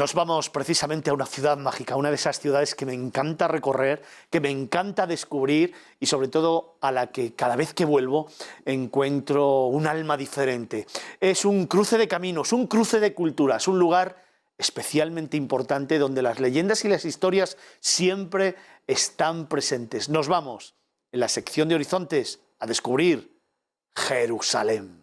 Nos vamos precisamente a una ciudad mágica, una de esas ciudades que me encanta recorrer, que me encanta descubrir y sobre todo a la que cada vez que vuelvo encuentro un alma diferente. Es un cruce de caminos, un cruce de culturas, un lugar especialmente importante donde las leyendas y las historias siempre están presentes. Nos vamos en la sección de Horizontes a descubrir Jerusalén.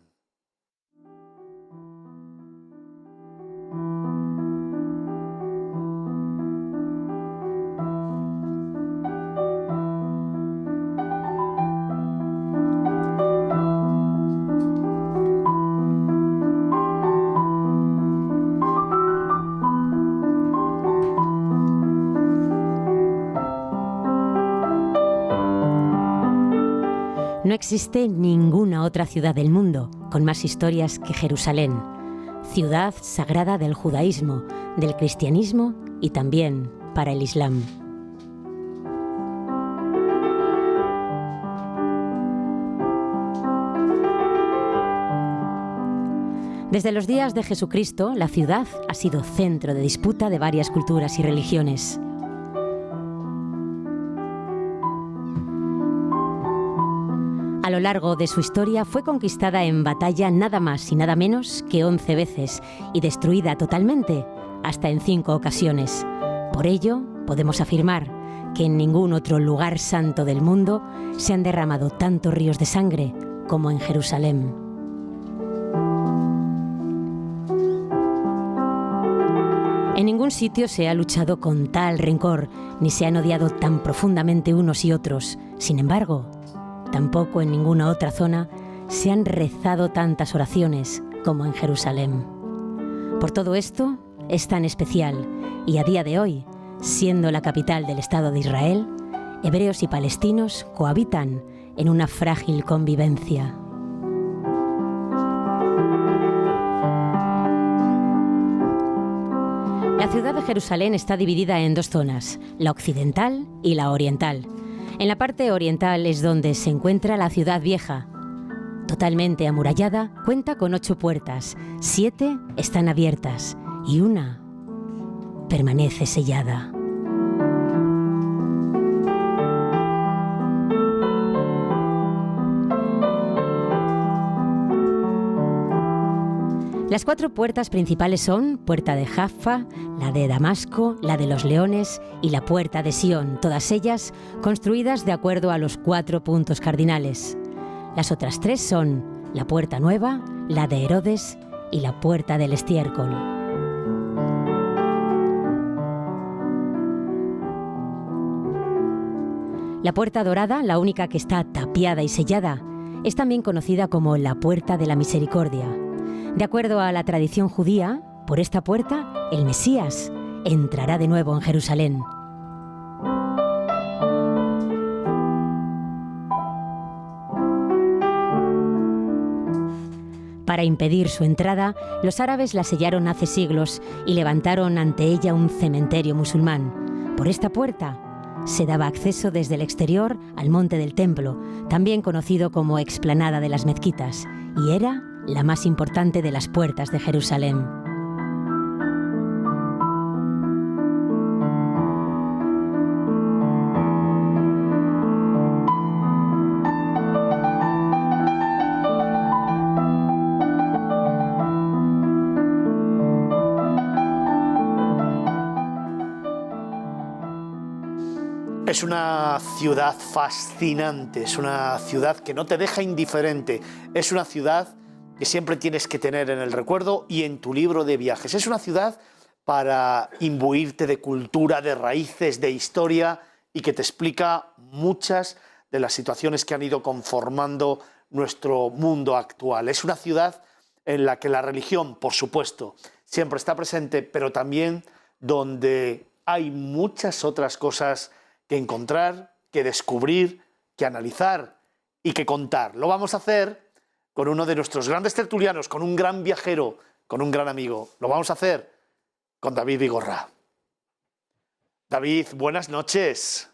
No existe ninguna otra ciudad del mundo con más historias que Jerusalén, ciudad sagrada del judaísmo, del cristianismo y también para el Islam. Desde los días de Jesucristo, la ciudad ha sido centro de disputa de varias culturas y religiones. A lo largo de su historia fue conquistada en batalla nada más y nada menos que 11 veces y destruida totalmente hasta en 5 ocasiones. Por ello, podemos afirmar que en ningún otro lugar santo del mundo se han derramado tantos ríos de sangre como en Jerusalén. En ningún sitio se ha luchado con tal rencor, ni se han odiado tan profundamente unos y otros. Sin embargo, tampoco en ninguna otra zona se han rezado tantas oraciones como en Jerusalén. Por todo esto es tan especial y a día de hoy, siendo la capital del Estado de Israel, hebreos y palestinos cohabitan en una frágil convivencia. La ciudad de Jerusalén está dividida en 2 zonas, la occidental y la oriental. En la parte oriental es donde se encuentra la ciudad vieja. Totalmente amurallada, cuenta con 8 puertas, 7 están abiertas y una permanece sellada. Las 4 puertas principales son Puerta de Jaffa, la de Damasco, la de los Leones y la Puerta de Sión, todas ellas construidas de acuerdo a los 4 puntos cardinales. Las otras 3 son la Puerta Nueva, la de Herodes y la Puerta del Estiércol. La Puerta Dorada, la única que está tapiada y sellada, es también conocida como la Puerta de la Misericordia. De acuerdo a la tradición judía, por esta puerta, el Mesías entrará de nuevo en Jerusalén. Para impedir su entrada, los árabes la sellaron hace siglos y levantaron ante ella un cementerio musulmán. Por esta puerta se daba acceso desde el exterior al monte del templo, también conocido como explanada de las mezquitas, y era la más importante de las puertas de Jerusalén. Es una ciudad fascinante, es una ciudad que no te deja indiferente, es una ciudad que siempre tienes que tener en el recuerdo y en tu libro de viajes. Es una ciudad para imbuirte de cultura, de raíces, de historia y que te explica muchas de las situaciones que han ido conformando nuestro mundo actual. Es una ciudad en la que la religión, por supuesto, siempre está presente, pero también donde hay muchas otras cosas que encontrar, que descubrir, que analizar y que contar. Lo vamos a hacer con uno de nuestros grandes tertulianos, con un gran viajero, con un gran amigo. Lo vamos a hacer con David Vigorra. David, buenas noches.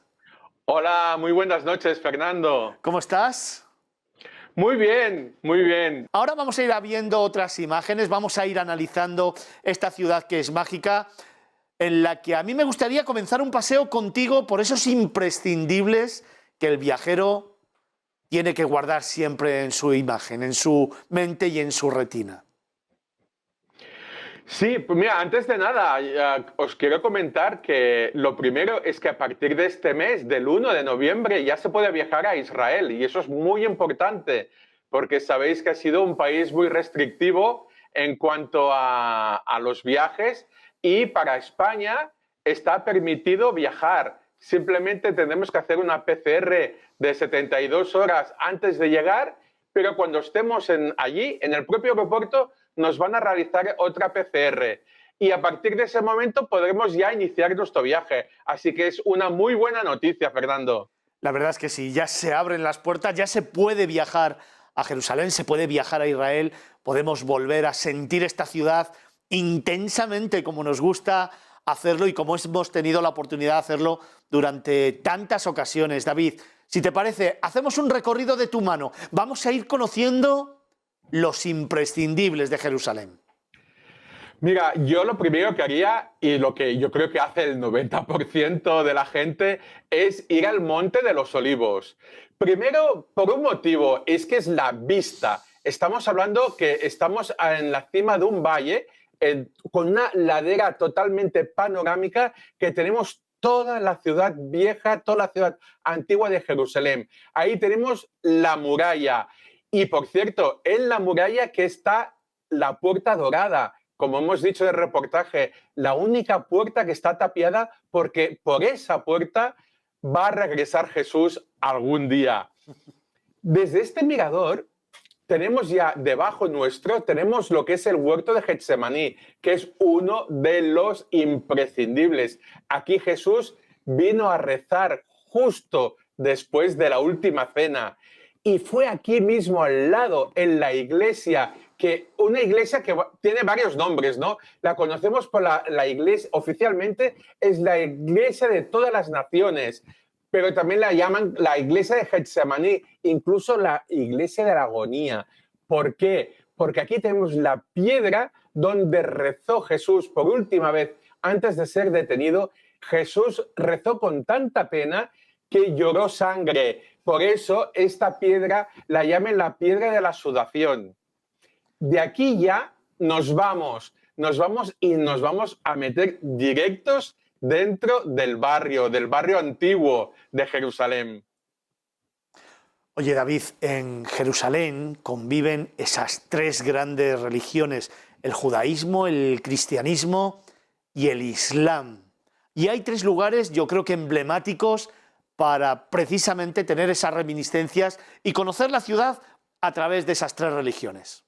Hola, muy buenas noches, Fernando. ¿Cómo estás? Muy bien, muy bien. Ahora vamos a ir viendo otras imágenes, vamos a ir analizando esta ciudad que es mágica. en la que a mí me gustaría comenzar un paseo contigo por esos imprescindibles que el viajero tiene que guardar siempre en su imagen, en su mente y en su retina. Sí, pues mira, antes de nada, os quiero comentar que lo primero es que a partir de este mes, del 1 de noviembre, ya se puede viajar a Israel y eso es muy importante porque sabéis que ha sido un país muy restrictivo en cuanto a los viajes y para España está permitido viajar. Simplemente tenemos que hacer una PCR de 72 horas antes de llegar, pero cuando estemos allí, en el propio aeropuerto, nos van a realizar otra PCR. Y a partir de ese momento podremos ya iniciar nuestro viaje. Así que es una muy buena noticia, Fernando. La verdad es que sí, ya se abren las puertas, ya se puede viajar a Jerusalén, se puede viajar a Israel, podemos volver a sentir esta ciudad intensamente como nos gusta hacerlo y como hemos tenido la oportunidad de hacerlo durante tantas ocasiones. David, si te parece, hacemos un recorrido de tu mano. Vamos a ir conociendo los imprescindibles de Jerusalén. Mira, yo lo primero que haría, y lo que yo creo que hace el 90% de la gente, es ir al Monte de los Olivos. Primero, por un motivo, es que es la vista. Estamos hablando que estamos en la cima de un valle con una ladera totalmente panorámica que tenemos toda la ciudad vieja, toda la ciudad antigua de Jerusalén. Ahí tenemos la muralla. Y, por cierto, en la muralla que está la Puerta Dorada, como hemos dicho en el reportaje, la única puerta que está tapiada porque por esa puerta va a regresar Jesús algún día. Desde este mirador tenemos ya debajo nuestro, tenemos lo que es el huerto de Getsemaní, que es uno de los imprescindibles. Aquí Jesús vino a rezar justo después de la última cena. Y fue aquí mismo al lado, en la iglesia, una iglesia que tiene varios nombres, ¿no? La conocemos por la iglesia, oficialmente es la iglesia de todas las naciones, pero también la llaman la iglesia de Getsemaní, incluso la iglesia de la agonía. ¿Por qué? Porque aquí tenemos la piedra donde rezó Jesús por última vez antes de ser detenido. Jesús rezó con tanta pena que lloró sangre. Por eso esta piedra la llaman la piedra de la sudación. De aquí ya nos vamos a meter directos dentro del barrio antiguo de Jerusalén. Oye, David, en Jerusalén conviven esas tres grandes religiones, el judaísmo, el cristianismo y el islam. Y hay tres lugares, yo creo que emblemáticos, para precisamente tener esas reminiscencias y conocer la ciudad a través de esas tres religiones.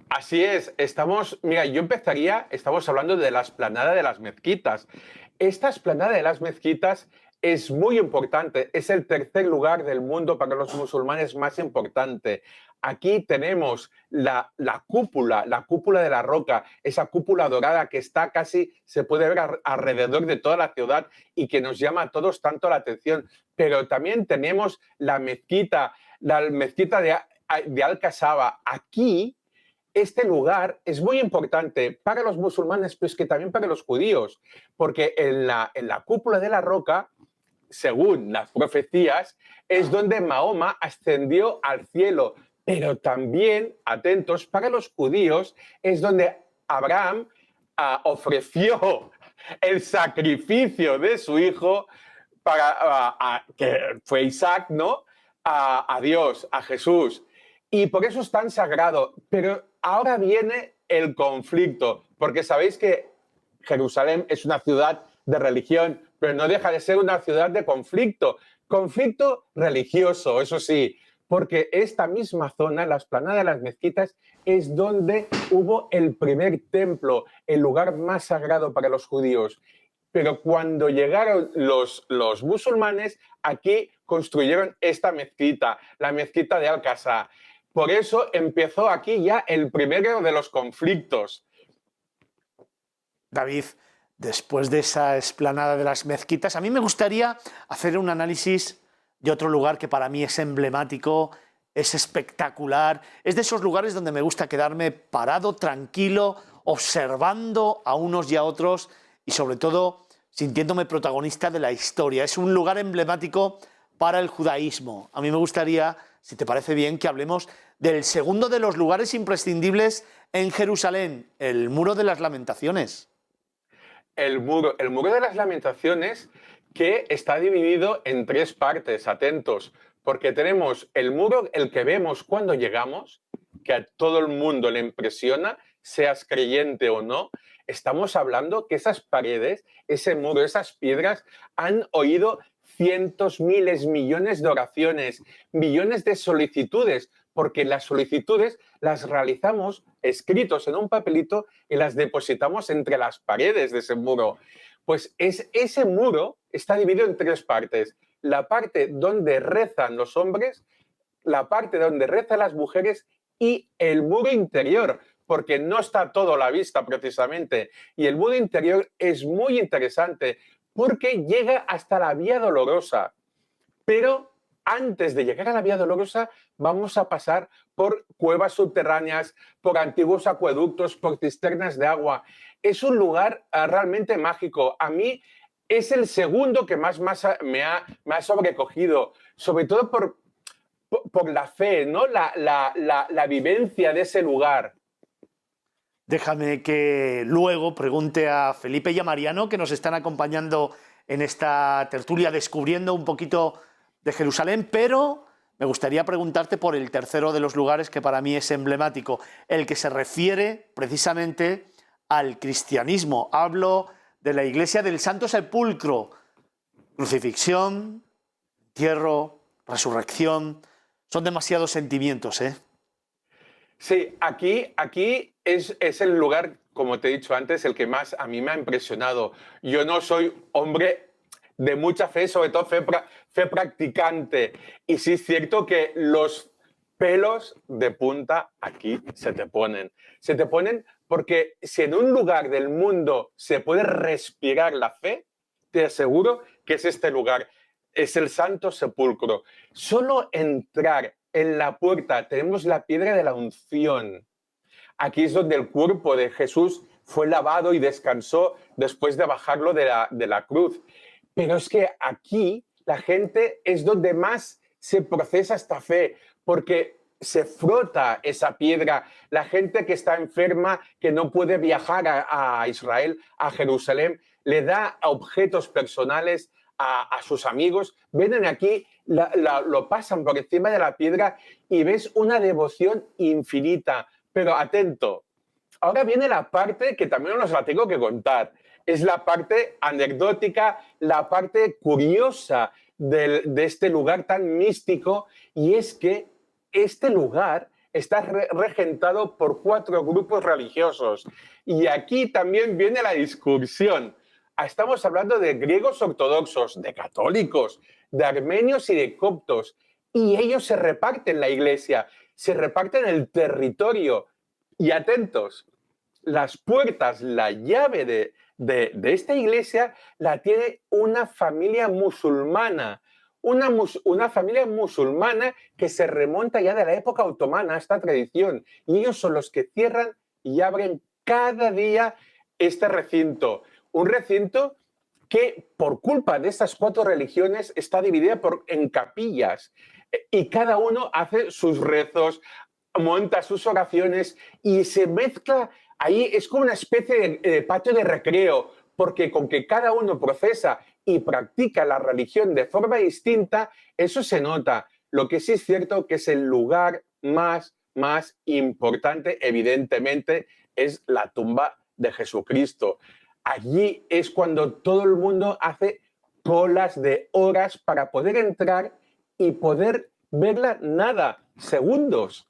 Así es, estamos hablando de la explanada de las mezquitas. Esta explanada de las mezquitas es muy importante, es el tercer lugar del mundo para los musulmanes más importante. Aquí tenemos la cúpula de la roca, esa cúpula dorada que está casi, se puede ver alrededor de toda la ciudad y que nos llama a todos tanto la atención. Pero también tenemos la mezquita de Al-Kasaba. Aquí, este lugar es muy importante para los musulmanes, pero es que también para los judíos, porque en la cúpula de la roca, según las profecías, es donde Mahoma ascendió al cielo. Pero también, atentos, para los judíos es donde Abraham ofreció el sacrificio de su hijo, que fue Isaac, ¿no? A Dios, a Jesús. Y por eso es tan sagrado. Pero ahora viene el conflicto, porque sabéis que Jerusalén es una ciudad de religión, pero no deja de ser una ciudad de conflicto. Conflicto religioso, eso sí, porque esta misma zona, la explanada de las mezquitas, es donde hubo el primer templo, el lugar más sagrado para los judíos. Pero cuando llegaron los musulmanes, aquí construyeron esta mezquita, la mezquita de Al-Aqsa. Por eso empezó aquí ya el primero de los conflictos. David, después de esa explanada de las mezquitas, a mí me gustaría hacer un análisis de otro lugar que para mí es emblemático, es espectacular, es de esos lugares donde me gusta quedarme parado, tranquilo, observando a unos y a otros y sobre todo sintiéndome protagonista de la historia. Es un lugar emblemático para el judaísmo. A mí me gustaría, si te parece bien, que hablemos del segundo de los lugares imprescindibles en Jerusalén, el Muro de las Lamentaciones. El muro de las Lamentaciones, que está dividido en 3 partes, atentos, porque tenemos el muro, el que vemos cuando llegamos, que a todo el mundo le impresiona, seas creyente o no. Estamos hablando que esas paredes, ese muro, esas piedras han oído cientos, miles, millones de oraciones, millones de solicitudes, porque las solicitudes las realizamos escritos en un papelito y las depositamos entre las paredes de ese muro. Pues ese muro está dividido en 3 partes. La parte donde rezan los hombres, la parte donde rezan las mujeres y el muro interior, porque no está todo a la vista precisamente. Y el muro interior es muy interesante porque llega hasta la Vía Dolorosa. Pero antes de llegar a la Vía Dolorosa vamos a pasar por cuevas subterráneas, por antiguos acueductos, por cisternas de agua. Es un lugar realmente mágico. A mí es el segundo que más me ha sobrecogido, sobre todo por la fe, ¿no? La vivencia de ese lugar. Déjame que luego pregunte a Felipe y a Mariano, que nos están acompañando en esta tertulia descubriendo un poquito de Jerusalén, pero me gustaría preguntarte por el tercero de los lugares que para mí es emblemático, el que se refiere precisamente al cristianismo. Hablo de la iglesia del Santo Sepulcro. Crucifixión, entierro, resurrección, son demasiados sentimientos, ¿eh? Sí, aquí es el lugar, como te he dicho antes, el que más a mí me ha impresionado. Yo no soy hombre de mucha fe, sobre todo fe practicante. Y sí es cierto que los pelos de punta aquí se te ponen. Se te ponen porque si en un lugar del mundo se puede respirar la fe, te aseguro que es este lugar. Es el Santo Sepulcro. Solo entrar en la puerta tenemos la piedra de la unción. Aquí es donde el cuerpo de Jesús fue lavado y descansó después de bajarlo de la cruz. Pero es que aquí la gente es donde más se procesa esta fe, porque se frota esa piedra. La gente que está enferma, que no puede viajar a Israel, a Jerusalén, le da objetos personales a sus amigos, vienen aquí, lo pasan por encima de la piedra y ves una devoción infinita. Pero atento, ahora viene la parte que también os la tengo que contar. Es la parte anecdótica, la parte curiosa de este lugar tan místico, y es que este lugar está regentado por 4 grupos religiosos. Y aquí también viene la discusión. Estamos hablando de griegos ortodoxos, de católicos, de armenios y de coptos. Y ellos se reparten la iglesia, se reparten el territorio. Y atentos, las puertas, la llave de esta iglesia la tiene una familia musulmana. Una familia musulmana que se remonta ya de la época otomana, esta tradición. Y ellos son los que cierran y abren cada día este recinto. Un recinto que por culpa de estas 4 religiones está dividida en capillas y cada uno hace sus rezos, monta sus oraciones y se mezcla ahí, es como una especie de patio de recreo, porque con que cada uno procesa y practica la religión de forma distinta, eso se nota. Lo que sí es cierto que es el lugar más importante, evidentemente, es la tumba de Jesucristo. Allí es cuando todo el mundo hace colas de horas para poder entrar y poder verla nada, segundos.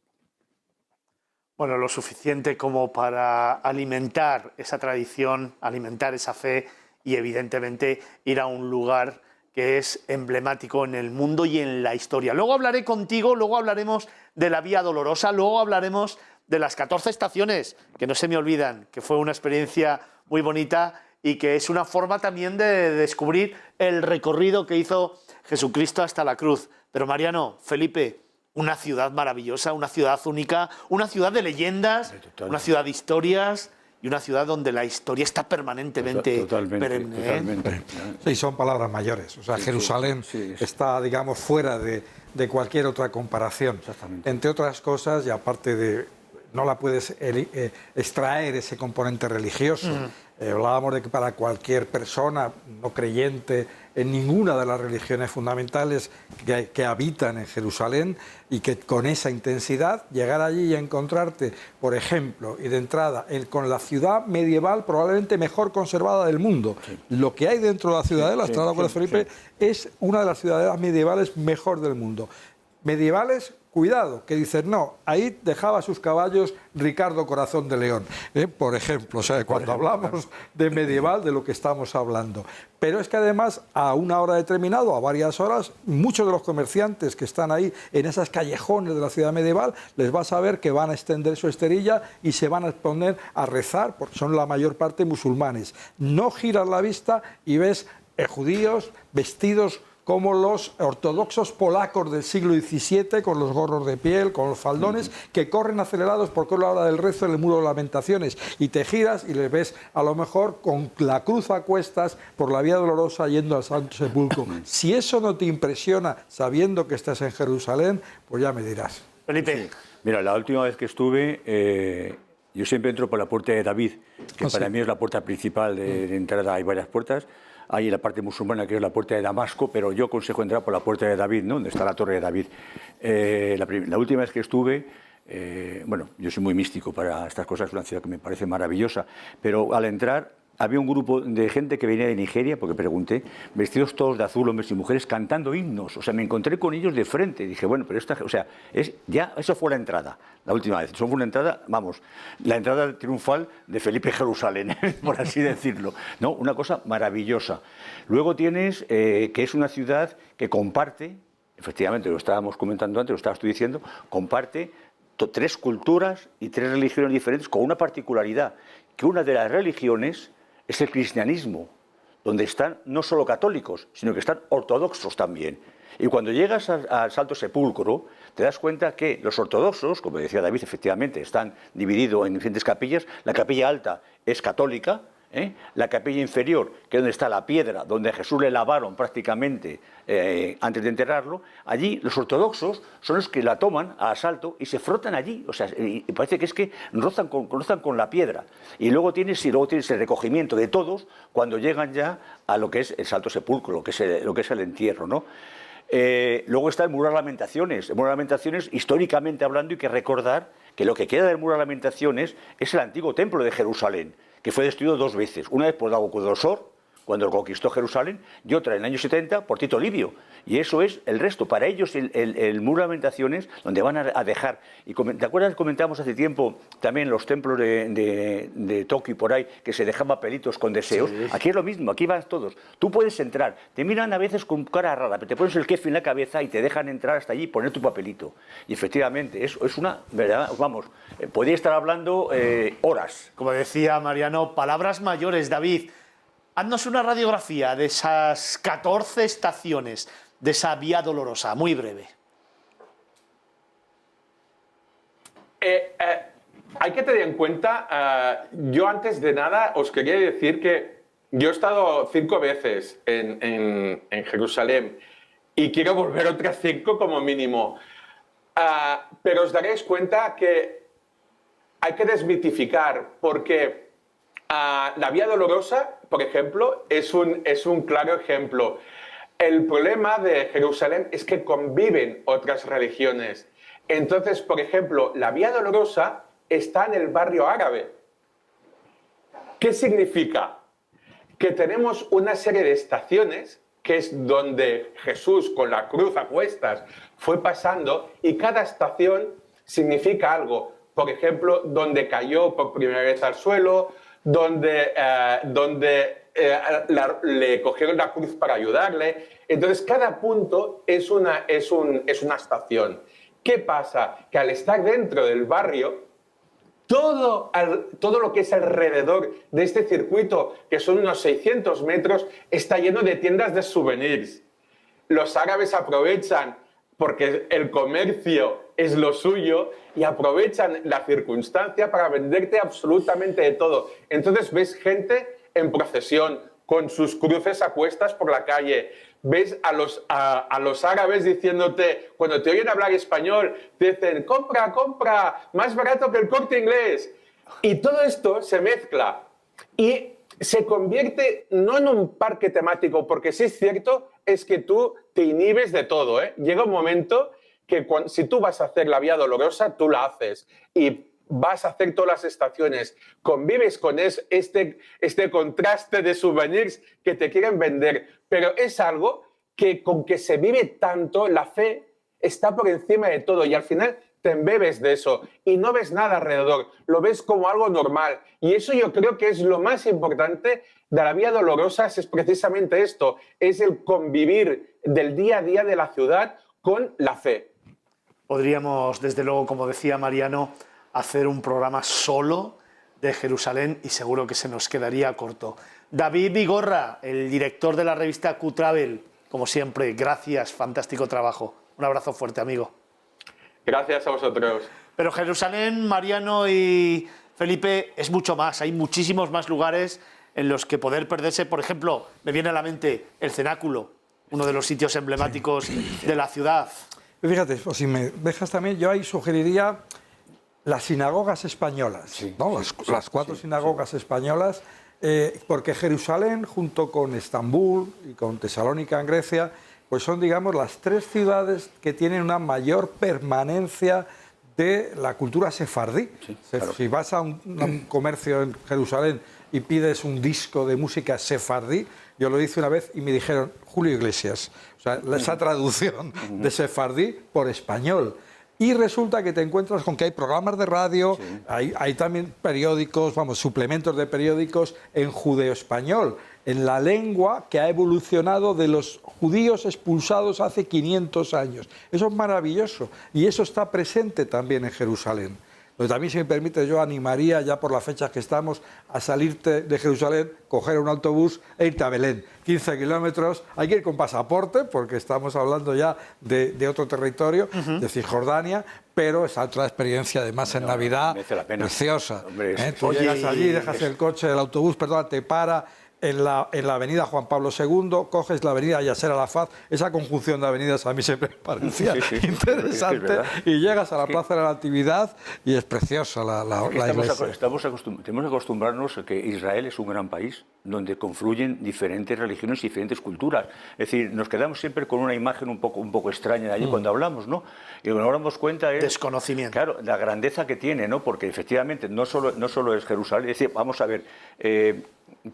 Bueno, lo suficiente como para alimentar esa tradición, alimentar esa fe y evidentemente ir a un lugar que es emblemático en el mundo y en la historia. Luego hablaré contigo, luego hablaremos de la Vía Dolorosa, luego hablaremos de las 14 estaciones, que no se me olvidan, que fue una experiencia muy bonita y que es una forma también de descubrir el recorrido que hizo Jesucristo hasta la cruz. Pero Mariano, Felipe, una ciudad maravillosa, una ciudad única, una ciudad de leyendas, una ciudad de historias y una ciudad donde la historia está permanentemente perenne, totalmente. Sí, son palabras mayores. O sea, Jerusalén está, digamos, fuera de cualquier otra comparación. Entre otras cosas, y aparte de... no la puedes extraer ese componente religioso. Hablábamos de que para cualquier persona no creyente en ninguna de las religiones fundamentales que habitan en Jerusalén, y que con esa intensidad llegar allí y encontrarte, por ejemplo, y de entrada, con la ciudad medieval probablemente mejor conservada del mundo. Lo que hay dentro de la ciudadela, está de acuerdo Felipe, es una de las ciudadelas medievales mejor del mundo. Medievales, cuidado, que dices, no, ahí dejaba sus caballos Ricardo Corazón de León, por ejemplo, o sea, cuando hablamos de medieval, de lo que estamos hablando. Pero es que además, a una hora determinada, a varias horas, muchos de los comerciantes que están ahí en esas callejones de la ciudad medieval, les vas a ver que van a extender su esterilla y se van a poner a rezar, porque son la mayor parte musulmanes. No giras la vista y ves judíos vestidos como los ortodoxos polacos del siglo XVII, con los gorros de piel, con los faldones, que corren acelerados porque es la hora del rezo en el Muro de Lamentaciones, y te giras y les ves a lo mejor con la cruz a cuestas por la Vía Dolorosa yendo al Santo Sepulcro. Si eso no te impresiona sabiendo que estás en Jerusalén, pues ya me dirás. Felipe. Sí. Mira, la última vez que estuve, yo siempre entro por la puerta de David, que para mí es la puerta principal de entrada. Hay varias puertas. Hay la parte musulmana, que es la puerta de Damasco, pero yo aconsejo entrar por la puerta de David, ¿no?, donde está la torre de David. La última vez que estuve, bueno, yo soy muy místico para estas cosas, es una ciudad que me parece maravillosa, pero al entrar había un grupo de gente que venía de Nigeria, porque pregunté, vestidos todos de azul, hombres y mujeres, cantando himnos. O sea, me encontré con ellos de frente. Dije, bueno, pero esta, o sea, eso fue la entrada, la última vez. Eso fue una entrada, vamos, la entrada triunfal de Felipe Jerusalén, por así decirlo, ¿no? Una cosa maravillosa. Luego tienes que es una ciudad que comparte, efectivamente, lo estábamos comentando antes, lo estabas tú diciendo, comparte tres culturas y tres religiones diferentes, con una particularidad, que una de las religiones es el cristianismo, donde están no solo católicos, sino que están ortodoxos también. Y cuando llegas al Santo Sepulcro, te das cuenta que los ortodoxos, como decía David, efectivamente, están divididos en diferentes capillas. La capilla alta es católica, la capilla inferior, que es donde está la piedra, donde a Jesús le lavaron prácticamente antes de enterrarlo, allí los ortodoxos son los que la toman a asalto y se frotan allí, o sea, y parece que rozan con la piedra. Y luego tienes el recogimiento de todos cuando llegan ya a lo que es el Santo Sepulcro, lo que es el entierro, ¿no? Luego está el Muro de Lamentaciones. El Muro de Lamentaciones, históricamente hablando, hay que recordar que lo que queda del Muro de Lamentaciones es el antiguo templo de Jerusalén, que fue destruido dos veces, una vez por Nabucodonosor, cuando conquistó Jerusalén, y otra en el año 70 por Tito Livio. Y eso es el resto. Para ellos el Muro de Lamentaciones, donde van a dejar... ¿Te acuerdas que comentábamos hace tiempo también los templos de Tokio y por ahí, que se dejan papelitos con deseos? Sí. Aquí es lo mismo, aquí van todos. Tú puedes entrar, te miran a veces con cara rara, pero te pones el kefi en la cabeza y te dejan entrar hasta allí y poner tu papelito. Y efectivamente, es una... ¿verdad? Vamos, podría estar hablando horas. Como decía Mariano, palabras mayores, David. Haznos una radiografía de esas 14 estaciones, de esa Vía Dolorosa, muy breve. Hay que tener en cuenta, yo antes de nada os quería decir que yo he estado 5 veces en Jerusalén y quiero volver otras 5 como mínimo. Pero os daréis cuenta que hay que desmitificar, porque la Vía Dolorosa, por ejemplo, es un claro ejemplo. El problema de Jerusalén es que conviven otras religiones. Entonces, por ejemplo, la Vía Dolorosa está en el barrio árabe. ¿Qué significa? Que tenemos una serie de estaciones, que es donde Jesús con la cruz a cuestas fue pasando, y cada estación significa algo. Por ejemplo, donde cayó por primera vez al suelo, donde le cogieron la cruz para ayudarle. Entonces, cada punto es una estación. ¿Qué pasa? Que al estar dentro del barrio, todo lo que es alrededor de este circuito, que son unos 600 metros, está lleno de tiendas de souvenirs. Los árabes aprovechan porque el comercio es lo suyo y aprovechan la circunstancia para venderte absolutamente de todo. Entonces ves gente en procesión, con sus cruces a cuestas por la calle. Ves a los árabes diciéndote, cuando te oyen hablar español, te dicen, compra, compra, más barato que el Corte Inglés. Y todo esto se mezcla y se convierte no en un parque temático, porque sí es cierto, es que tú te inhibes de todo, ¿eh? Llega un momento que si tú vas a hacer la Vía Dolorosa, tú la haces y vas a hacer todas las estaciones, convives con este contraste de souvenirs que te quieren vender, pero es algo que con que se vive tanto, la fe está por encima de todo y al final te embebes de eso y no ves nada alrededor, lo ves como algo normal. Y eso yo creo que es lo más importante de la Vía Dolorosa, es precisamente esto, es el convivir del día a día de la ciudad con la fe. Podríamos, desde luego, como decía Mariano, hacer un programa solo de Jerusalén y seguro que se nos quedaría corto. David Vigorra, el director de la revista Q-Travel, como siempre, gracias, fantástico trabajo. Un abrazo fuerte, amigo. Gracias a vosotros. Pero Jerusalén, Mariano y Felipe, es mucho más. Hay muchísimos más lugares en los que poder perderse. Por ejemplo, me viene a la mente el Cenáculo, uno de los sitios emblemáticos de la ciudad. Fíjate, o si me dejas también, yo ahí sugeriría las sinagogas españolas, ¿no? Las cuatro sinagogas españolas, porque Jerusalén, junto con Estambul y con Tesalónica en Grecia, pues son, digamos, las tres ciudades que tienen una mayor permanencia de la cultura sefardí. Sí, claro. Si vas a un comercio en Jerusalén y pides un disco de música sefardí, yo lo hice una vez y me dijeron Julio Iglesias, o sea, esa traducción de sefardí por español. Y resulta que te encuentras con que hay programas de radio, sí. hay también periódicos, vamos, suplementos de periódicos en judeo-español, en la lengua que ha evolucionado de los judíos expulsados hace 500 años. Eso es maravilloso y eso está presente también en Jerusalén. Pero también, si me permite, yo animaría, ya por las fechas que estamos, a salirte de Jerusalén, coger un autobús e irte a Belén. 15 kilómetros, hay que ir con pasaporte, porque estamos hablando ya de otro territorio, de Cisjordania, pero es otra experiencia, además, en Navidad, preciosa. Hombre, tú llegas allí, dejas el coche, el autobús, perdón, te para en la avenida Juan Pablo II, coges la avenida Yasser Arafat, esa conjunción de avenidas a mí siempre me parecía interesante, y llegas a la Plaza de la Natividad y es preciosa la iglesia. Tenemos que acostumbrarnos a que Israel es un gran país donde confluyen diferentes religiones y diferentes culturas. Es decir, nos quedamos siempre con una imagen un poco extraña de allí cuando hablamos, ¿no? Y lo que nos damos cuenta es... Desconocimiento. Claro, la grandeza que tiene, ¿no? Porque efectivamente no solo es Jerusalén. Es decir, vamos a ver...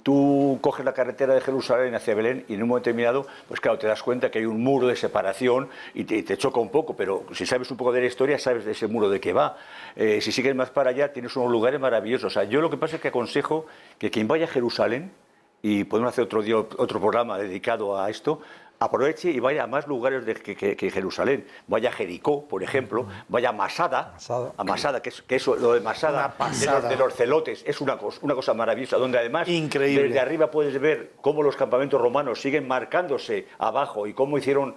tú coges la carretera de Jerusalén hacia Belén y en un momento determinado, pues claro, te das cuenta que hay un muro de separación y te choca un poco, pero si sabes un poco de la historia, sabes de ese muro de qué va. Si sigues más para allá, tienes unos lugares maravillosos. O sea, yo lo que pasa es que aconsejo que quien vaya a Jerusalén, y podemos hacer otro día otro programa dedicado a esto, aproveche y vaya a más lugares que Jerusalén. Vaya a Jericó, por ejemplo, vaya a Masada, que eso, lo de Masada, de los celotes, es una cosa maravillosa, donde además increíble. Desde arriba puedes ver cómo los campamentos romanos siguen marcándose abajo y cómo hicieron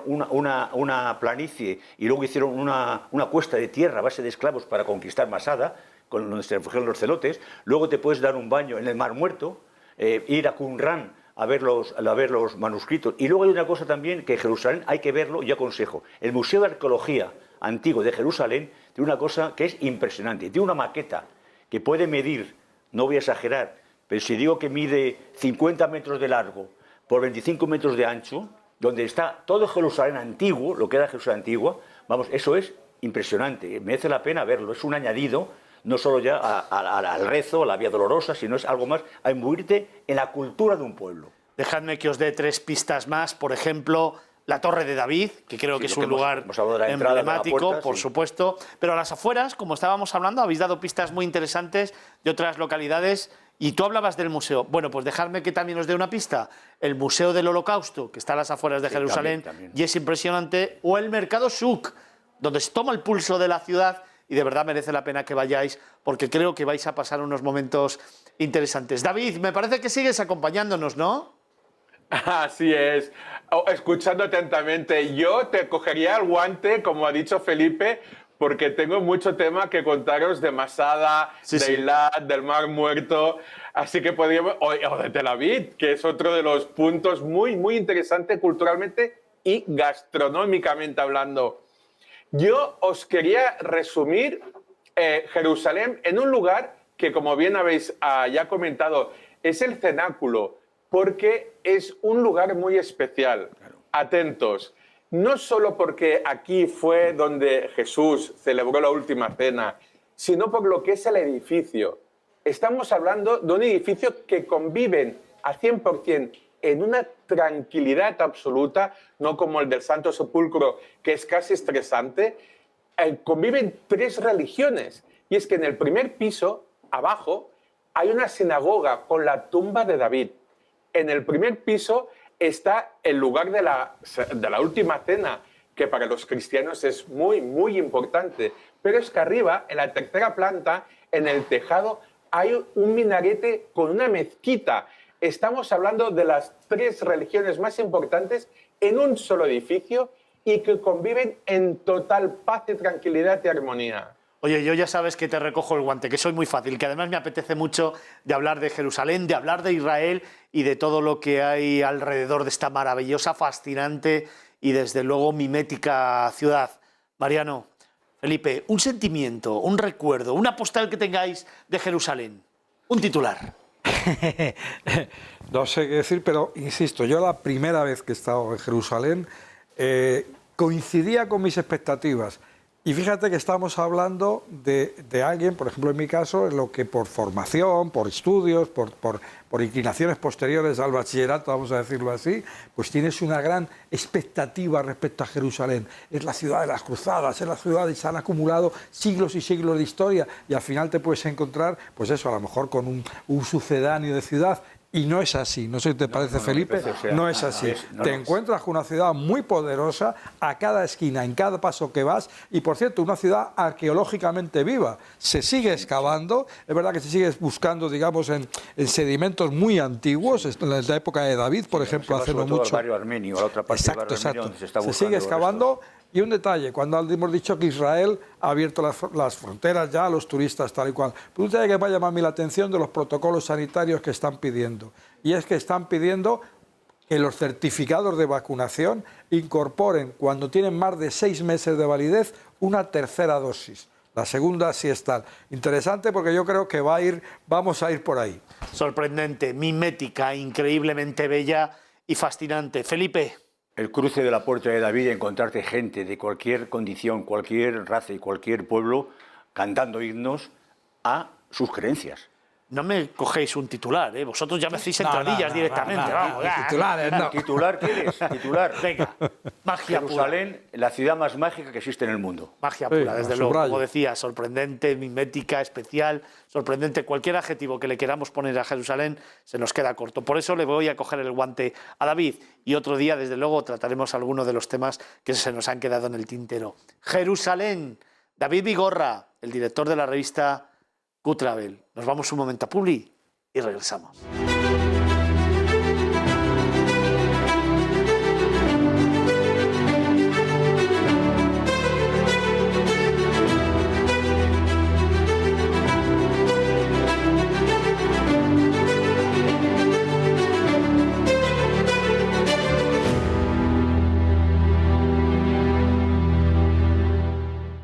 una planicie y luego hicieron una cuesta de tierra a base de esclavos para conquistar Masada, con donde se refugiaron los celotes. Luego te puedes dar un baño en el Mar Muerto, ir a Qumran a ver los manuscritos. Y luego hay una cosa también que Jerusalén hay que verlo, yo aconsejo. El Museo de Arqueología Antiguo de Jerusalén tiene una cosa que es impresionante. Tiene una maqueta que puede medir, no voy a exagerar, pero si digo que mide 50 metros de largo por 25 metros de ancho, donde está todo Jerusalén antiguo, lo que era Jerusalén antigua, vamos, eso es impresionante. Merece la pena verlo. Es un añadido no solo ya al rezo, a la Vía Dolorosa, sino es algo más a imbuirte en la cultura de un pueblo. Dejadme que os dé 3 pistas más. Por ejemplo, la Torre de David, que creo que es un lugar emblemático, por supuesto. Pero a las afueras, como estábamos hablando, habéis dado pistas muy interesantes de otras localidades. Y tú hablabas del museo. Bueno, pues dejadme que también os dé una pista. El Museo del Holocausto, que está a las afueras de Jerusalén, también. Y es impresionante. O el Mercado Shuk, donde se toma el pulso de la ciudad. Y de verdad merece la pena que vayáis, porque creo que vais a pasar unos momentos interesantes. David, me parece que sigues acompañándonos, ¿no? Así es. Escuchando atentamente, yo te cogería el guante, como ha dicho Felipe, porque tengo mucho tema que contaros de Masada, Sí, de sí. Eilat, del Mar Muerto, así que podríamos, o de Tel Aviv, que es otro de los puntos muy, muy interesante culturalmente y gastronómicamente hablando. Yo os quería resumir Jerusalén en un lugar que, como bien habéis ya comentado, es el cenáculo, porque es un lugar muy especial. Atentos, no solo porque aquí fue donde Jesús celebró la última cena, sino por lo que es el edificio. Estamos hablando de un edificio que conviven al 100% en una tranquilidad absoluta, no como el del Santo Sepulcro, que es casi estresante. Conviven tres religiones. Y es que en el primer piso, abajo, hay una sinagoga con la tumba de David. En el primer piso está el lugar de la última cena, que para los cristianos es muy, muy importante. Pero es que arriba, en la tercera planta, en el tejado, hay un minarete con una mezquita. Estamos hablando de las tres religiones más importantes en un solo edificio y que conviven en total paz y tranquilidad y armonía. Oye, yo ya sabes que te recojo el guante, que soy muy fácil, que además me apetece mucho de hablar de Jerusalén, de hablar de Israel y de todo lo que hay alrededor de esta maravillosa, fascinante y desde luego mimética ciudad. Mariano, Felipe, un sentimiento, un recuerdo, una postal que tengáis de Jerusalén. Un titular. No sé qué decir, pero insisto, yo la primera vez que he estado en Jerusalén coincidía con mis expectativas. Y fíjate que estamos hablando de alguien, por ejemplo en mi caso, en lo que por formación, por estudios, por inclinaciones posteriores al bachillerato, vamos a decirlo así, pues tienes una gran expectativa respecto a Jerusalén. Es la ciudad de las cruzadas, es la ciudad que se han acumulado siglos y siglos de historia y al final te puedes encontrar, pues eso, a lo mejor con un sucedáneo de ciudad. Y no es así, no sé si te parece, Felipe, no es así. Te encuentras con una ciudad muy poderosa a cada esquina, en cada paso que vas, y por cierto, una ciudad arqueológicamente viva. Se sigue excavando, es verdad que se sigue buscando, digamos, en sedimentos muy antiguos, en la época de David, por ejemplo, hace no mucho. El barrio armenio, la otra parte del barrio armenio, donde se está buscando sigue excavando. Y un detalle, cuando hemos dicho que Israel ha abierto las fronteras ya a los turistas tal y cual, pero un detalle que me ha llamado a mí la atención de los protocolos sanitarios que están pidiendo. Y es que están pidiendo que los certificados de vacunación incorporen, cuando tienen más de 6 meses de validez, una tercera dosis. La segunda sí es tal. Interesante porque yo creo que vamos a ir por ahí. Sorprendente, mimética, increíblemente bella y fascinante. Felipe. El cruce de la Puerta de David, encontrarte gente de cualquier condición, cualquier raza y cualquier pueblo cantando himnos a sus creencias. No me cogéis un titular, ¿eh? Vosotros ya me hacéis entradillas directamente. Vamos, ya. Titulares, no. ¿Titular quieres? Titular. Venga, magia Jerusalén, la ciudad más mágica que existe en el mundo. Magia pura, Sí, desde luego. subrayo. Como decía, sorprendente, mimética, especial, sorprendente. Cualquier adjetivo que le queramos poner a Jerusalén se nos queda corto. Por eso le voy a coger el guante a David. Y otro día, desde luego, trataremos algunos de los temas que se nos han quedado en el tintero. Jerusalén. David Vigorra, el director de la revista Q-Travel. Nos vamos un momento a Publi y regresamos.